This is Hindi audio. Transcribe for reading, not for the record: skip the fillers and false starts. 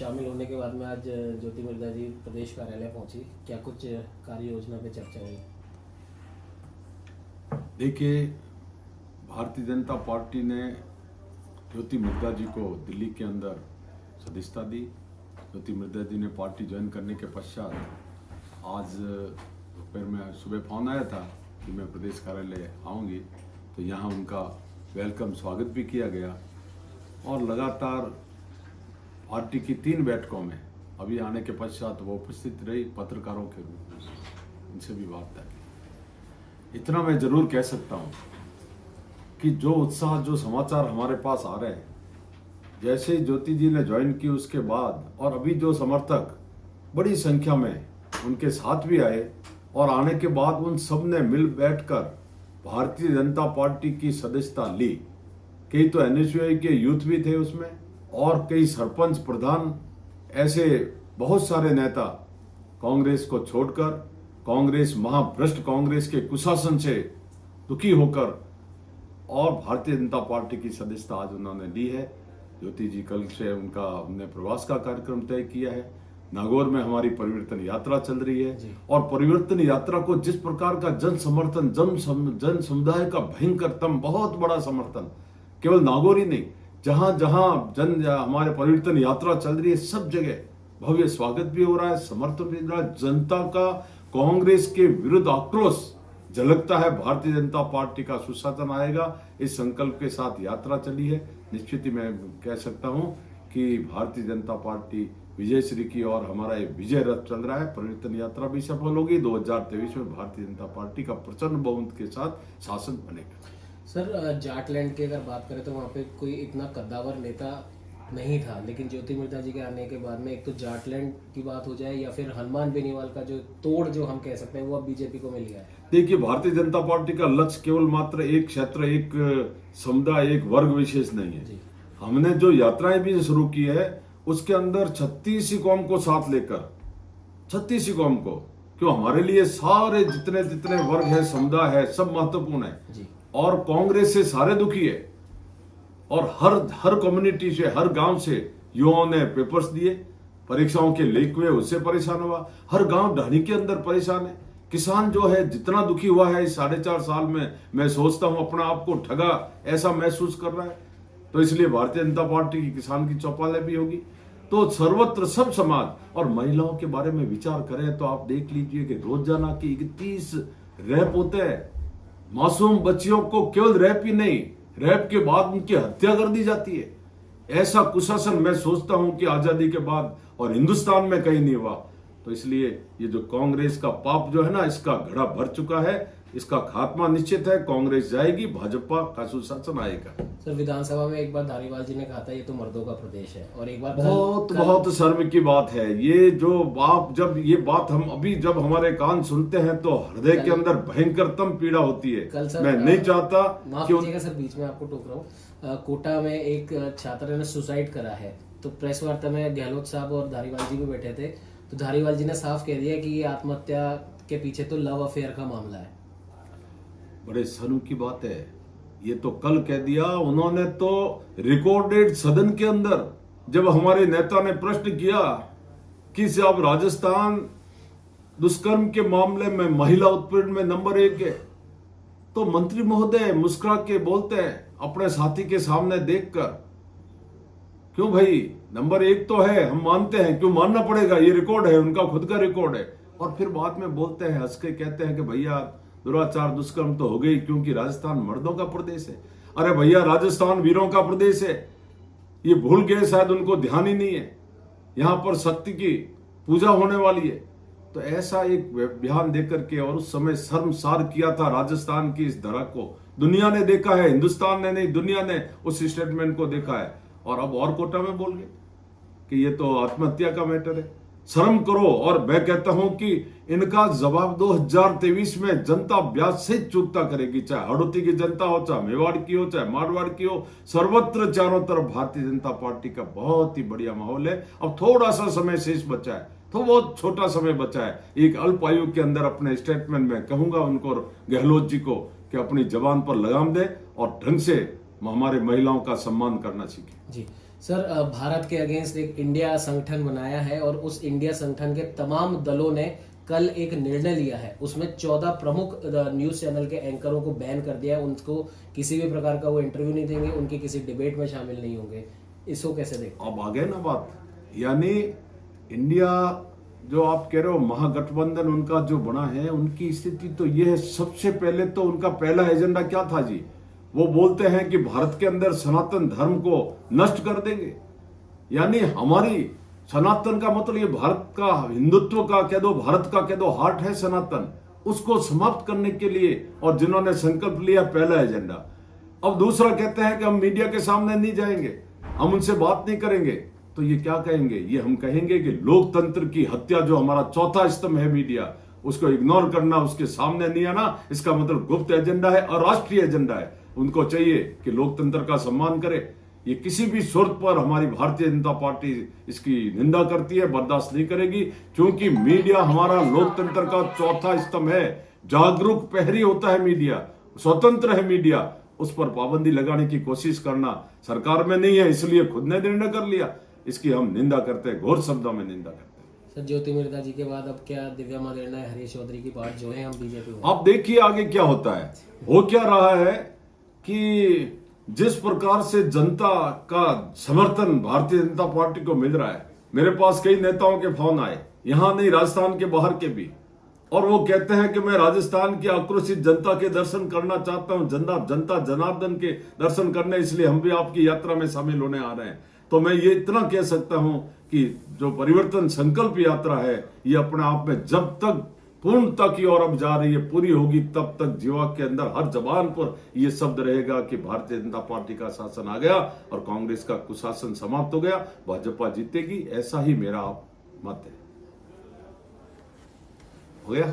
शामिल होने के बाद में आज ज्योति मिर्धा जी प्रदेश कार्यालय पहुंची, क्या कुछ कार्य योजना पे चर्चा हुई? देखिए, भारतीय जनता पार्टी ने ज्योति मिर्धा जी को दिल्ली के अंदर सदस्यता दी। ज्योति मिर्धा जी ने पार्टी ज्वाइन करने के पश्चात आज दोपहर में सुबह फोन आया था कि मैं प्रदेश कार्यालय आऊँगी, तो यहाँ उनका वेलकम स्वागत भी किया गया और लगातार पार्टी की 3 बैठकों में अभी आने के पश्चात वो उपस्थित रही पत्रकारों के रूप में, उनसे भी वार्ता की। इतना मैं जरूर कह सकता हूँ कि जो उत्साह, जो समाचार हमारे पास आ रहे हैं, जैसे ही ज्योति जी ने ज्वाइन की उसके बाद और अभी जो समर्थक बड़ी संख्या में उनके साथ भी आए और आने के बाद उन सब ने मिल बैठकर भारतीय जनता पार्टी की सदस्यता ली। कई तो एनएसयूआई के यूथ भी थे उसमें और कई सरपंच, प्रधान, ऐसे बहुत सारे नेता कांग्रेस को छोड़कर, कांग्रेस, महाभ्रष्ट कांग्रेस के कुशासन से दुखी होकर और भारतीय जनता पार्टी की सदस्यता आज उन्होंने ली है। ज्योति जी कल से उनका हमने प्रवास का कार्यक्रम तय किया है। नागौर में हमारी परिवर्तन यात्रा चल रही है और परिवर्तन यात्रा को जिस प्रकार का जन समर्थन, जन समुदाय का भयंकरतम बहुत बड़ा समर्थन, केवल नागौर ही नहीं, जहां जहां हमारे परिवर्तन यात्रा चल रही है सब जगह भव्य स्वागत भी हो रहा है, समर्थन भी हो रहा है। जनता का कांग्रेस के विरुद्ध आक्रोश झलकता है। भारतीय जनता पार्टी का सुशासन आएगा, इस संकल्प के साथ यात्रा चली है। निश्चित ही मैं कह सकता हूं कि भारतीय जनता पार्टी विजयश्री की और हमारा एक विजय रथ चल रहा है। परिवर्तन यात्रा भी सफल होगी। 2023 में भारतीय जनता पार्टी का प्रचंड बहुमत के साथ शासन बनेगा। सर, जाटलैंड की अगर बात करें तो वहाँ पे कोई इतना कद्दावर नेता नहीं था, लेकिन ज्योति मिर्धा जी के आने के बाद में एक तो जाटलैंड की बात हो जाए या फिर हनुमान बेनीवाल का जो तोड़ जो हम कह सकते हैं वो अब बीजेपी को मिल गया है। देखिए, भारतीय जनता पार्टी का लक्ष्य केवल मात्र एक क्षेत्र, एक समुदाय, एक वर्ग विशेष नहीं है। हमने जो यात्राएं भी शुरू की है उसके अंदर 36 कौम को साथ लेकर, 36 कौम को, क्यों हमारे लिए सारे जितने वर्ग है, समुदाय है, सब महत्वपूर्ण है और कांग्रेस से सारे दुखी है और हर कम्युनिटी से, हर गांव से युवाओं ने पेपर्स दिए, परीक्षाओं के लीक हुए, उससे परेशान हुआ। हर गांव ढाणी के अंदर परेशान है। किसान जो है जितना दुखी हुआ है इस 4.5 साल में, मैं सोचता हूं अपना आप को ठगा ऐसा महसूस कर रहा है। तो इसलिए भारतीय जनता पार्टी की किसान की चौपाल भी होगी। तो सर्वत्र सब समाज और महिलाओं के बारे में विचार करें तो आप देख लीजिए कि रोजाना की 31 रेप होते हैं। मासूम बच्चियों को केवल रेप ही नहीं, रेप के बाद उनकी हत्या कर दी जाती है। ऐसा कुशासन मैं सोचता हूं कि आजादी के बाद और हिंदुस्तान में कहीं नहीं हुआ। तो इसलिए ये जो कांग्रेस का पाप जो है ना, इसका घड़ा भर चुका है, इसका खात्मा निश्चित है। कांग्रेस जाएगी, भाजपा का सुशासन आएगा। सर, विधानसभा में एक बार धारीवाल जी ने कहा था ये तो मर्दों का प्रदेश है, और एक बार बहुत शर्म की बात है ये जो बाप, जब ये बात हम अभी जब हमारे कान सुनते हैं तो हृदय के अंदर भयंकरतम पीड़ा होती है। मैं नहीं चाहता कि सर बीच में आपको टोक रहा हूँ, कोटा में एक छात्र ने सुसाइड करा है, तो प्रेस वार्ता में गहलोत साहब और धारीवाल जी भी बैठे थे, तो धारीवाल जी ने साफ कह दिया कि ये आत्महत्या के पीछे तो लव अफेयर का मामला है। बड़े शर्म की बात है, ये तो कल कह दिया उन्होंने। तो रिकॉर्डेड सदन के अंदर जब हमारे नेता ने प्रश्न किया कि साहब राजस्थान दुष्कर्म के मामले में महिला उत्पीड़न में नंबर 1 है, तो मंत्री महोदय मुस्कुरा के बोलते हैं अपने साथी के सामने देखकर, क्यों भाई नंबर 1 तो है, हम मानते हैं, क्यों मानना पड़ेगा, ये रिकॉर्ड है, उनका खुद का रिकॉर्ड है। और फिर बाद में बोलते हैं, हंस के कहते हैं कि भैया दुराचार दुष्कर्म तो हो गई क्योंकि राजस्थान मर्दों का प्रदेश है। अरे भैया, राजस्थान वीरों का प्रदेश है, ये भूल गए, शायद उनको ध्यान ही नहीं है। यहां पर शक्ति की पूजा होने वाली है। तो ऐसा एक बयान देकर के और उस समय शर्मसार किया था राजस्थान की इस धरा को। दुनिया ने देखा है, हिंदुस्तान ने नहीं, दुनिया ने उस स्टेटमेंट को देखा है। और अब और कोटा में बोल गए कि ये तो आत्महत्या का मैटर है। शर्म करो। और मैं कहता हूं कि इनका जवाब 2023 में जनता ब्याज से चुकता करेगी, चाहे हड़ौती की जनता हो, चाहे मेवाड़ की हो, चाहे मारवाड़ की हो, सर्वत्र चारों तरफ भारतीय जनता पार्टी का बहुत ही बढ़िया माहौल है। अब थोड़ा सा समय शेष बचा है, तो बहुत छोटा समय बचा है। एक अल्प आयु के अंदर अपने स्टेटमेंट में कहूंगा उनको, गहलोत जी को, कि अपनी जबान पर लगाम दे और ढंग से हमारे महिलाओं का सम्मान करना सीखे। जी, सर, भारत के अगेंस्ट एक इंडिया संगठन बनाया है और उस इंडिया संगठन के तमाम दलों ने कल एक निर्णय लिया है। उसमें 14 प्रमुख न्यूज चैनल के एंकरों को बैन कर दिया है। उनको किसी भी प्रकार का वो इंटरव्यू नहीं देंगे, उनके किसी डिबेट में शामिल नहीं होंगे। इसको कैसे देखते हैं? अब आ गए ना बात, यानी इंडिया जो आप कह रहे हो महागठबंधन उनका जो बना है, उनकी स्थिति तो ये है। सबसे पहले तो उनका पहला एजेंडा क्या था जी? वो बोलते हैं कि भारत के अंदर सनातन धर्म को नष्ट कर देंगे। यानी हमारी सनातन का मतलब ये भारत का हिंदुत्व का कह दो, भारत का कह दो, हार्ट है सनातन, उसको समाप्त करने के लिए और जिन्होंने संकल्प लिया पहला एजेंडा। अब दूसरा कहते हैं कि हम मीडिया के सामने नहीं जाएंगे, हम उनसे बात नहीं करेंगे। तो ये क्या कहेंगे? ये हम कहेंगे कि लोकतंत्र की हत्या, जो हमारा चौथा स्तंभ है मीडिया, उसको इग्नोर करना, उसके सामने नहीं आना, इसका मतलब गुप्त एजेंडा है और राष्ट्रीय एजेंडा है। उनको चाहिए कि लोकतंत्र का सम्मान करे। ये किसी भी सूरत पर हमारी भारतीय जनता पार्टी इसकी निंदा करती है, बर्दाश्त नहीं करेगी, क्योंकि मीडिया हमारा लोकतंत्र का चौथा स्तंभ है। जागरूक प्रहरी होता है मीडिया, स्वतंत्र है मीडिया। उस पर पाबंदी लगाने की कोशिश करना सरकार में नहीं है, इसलिए खुद ने निर्णय कर लिया। इसकी हम निंदा करते हैं, घोर शब्दों में निंदा करते हैं। सर, ज्योति मिर्धा जी के बाद अब क्या दिव्या मदेरणा, हरीश चौधरी की बात जो है हम बीजेपी में? आप देखिए आगे क्या होता है। हो क्या रहा है कि जिस प्रकार से जनता का समर्थन भारतीय जनता पार्टी को मिल रहा है, मेरे पास कई नेताओं के फोन आए, यहां नहीं राजस्थान के बाहर के भी, और वो कहते हैं कि मैं राजस्थान की आक्रोशित जनता के दर्शन करना चाहता हूं, जनता जनार्दन के दर्शन करने, इसलिए हम भी आपकी यात्रा में शामिल होने आ रहे हैं। तो मैं ये इतना कह सकता हूं कि जो परिवर्तन संकल्प यात्रा है, ये अपने आप में जब तक पूर्णता की ओर अब जा रही है, पूरी होगी, तब तक जीवा के अंदर हर जबान पर यह शब्द रहेगा कि भारतीय जनता पार्टी का शासन आ गया और कांग्रेस का कुशासन समाप्त हो गया, भाजपा जीतेगी। ऐसा ही मेरा मत है। हो गया।